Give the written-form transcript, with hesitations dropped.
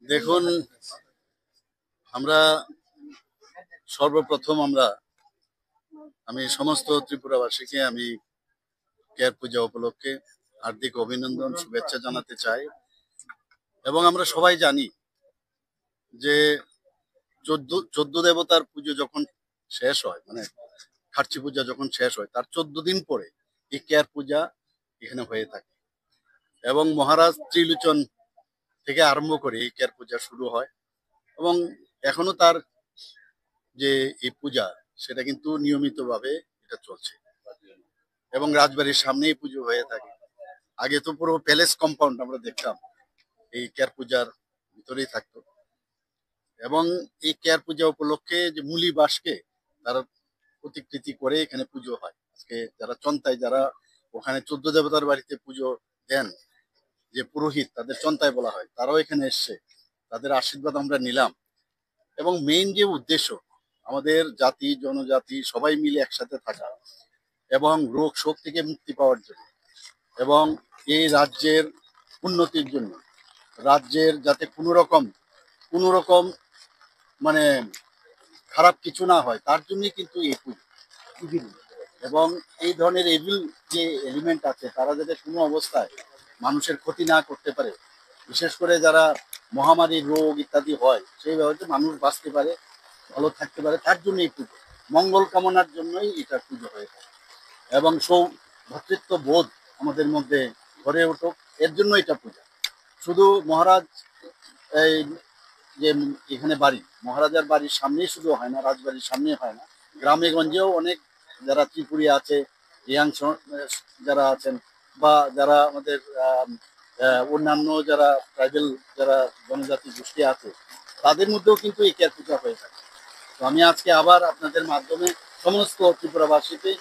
দেখুন, আমরা সর্বপ্রথম আমি সমস্ত ত্রিপুরাবাসীকে কেয়ার পূজা উপলক্ষে হার্দিক অভিনন্দন শুভেচ্ছা জানাতে চাই। এবং আমরা সবাই জানি যে চোদ্দ দেবতার পুজো যখন শেষ হয়, মানে খার্চি পূজা যখন শেষ হয়, তার 14 দিন পরে এই কেয়ার পূজা এখানে হয়ে থাকে। এবং মহারাজ ত্রিলোচন থেকে আরম্ভ করে এই কেয়ার পূজা শুরু হয় এবং এখনো তার যে এই পূজা সেটা কিন্তু নিয়মিতভাবে এটা চলছে এবং রাজবাড়ির সামনেই পুজো হয়ে থাকে। আগে তো পুরো প্যালেস কম্পাউন্ড আমরা দেখতাম এই কেয়ার পূজার ভিতরেই থাকতো। এবং এই কেয়ার পূজা উপলক্ষে যে মুলি বাসকে তারা প্রতিকৃতি করে এখানে পুজো হয়। আজকে যারা চন্তায়, যারা ওখানে 14 দেবতার বাড়িতে পুজো দেন, যে পুরোহিত তাদের চন্তায় বলা হয়, তারাও এখানে এসছে, তাদের আশীর্বাদ আমরা নিলাম। এবং মেইন যে উদ্দেশ্য আমাদের জাতি জনজাতি সবাই মিলে একসাথে থাকা এবং রোগ শোক থেকে মুক্তি পাওয়ার জন্য এবং এই রাজ্যের উন্নতির জন্য, রাজ্যের যাতে কোনো রকম মানে খারাপ কিছু না হয়, তার জন্যই কিন্তু এই পুজো। এবং এই ধরনের এভিল যে এলিমেন্ট আছে তারা যাতে কোনো অবস্থায় মানুষের ক্ষতি না করতে পারে, বিশেষ করে যারা মহামারী রোগ ইত্যাদি হয় সেইভাবে মানুষ বাঁচতে পারে, ভালো থাকতে পারে, তার জন্য এই পুজো, মঙ্গল কামনার জন্যই এটা পুজো হয়ে থাকে। এবং ভ্রাতৃত্ব বোধ আমাদের মধ্যে গড়ে উঠুক, এর জন্য এটা পূজা। শুধু মহারাজ এই যে এখানে বাড়ি, মহারাজার বাড়ির সামনেই শুধু হয় না, রাজবাড়ির সামনে হয় না, গ্রামে গঞ্জেও অনেক যারা ত্রিপুরী আছে, ইয়াং যারা আছেন, বা যারা আমাদের অন্যান্য যারা ট্রাইবেল যারা জনজাতি গোষ্ঠী আছে, তাদের মধ্যেও কিন্তু এই কেয়ার পূজা হয়ে থাকে। তো আমি আজকে আবার আপনাদের মাধ্যমে সমস্ত ত্রিপুরাবাসীকে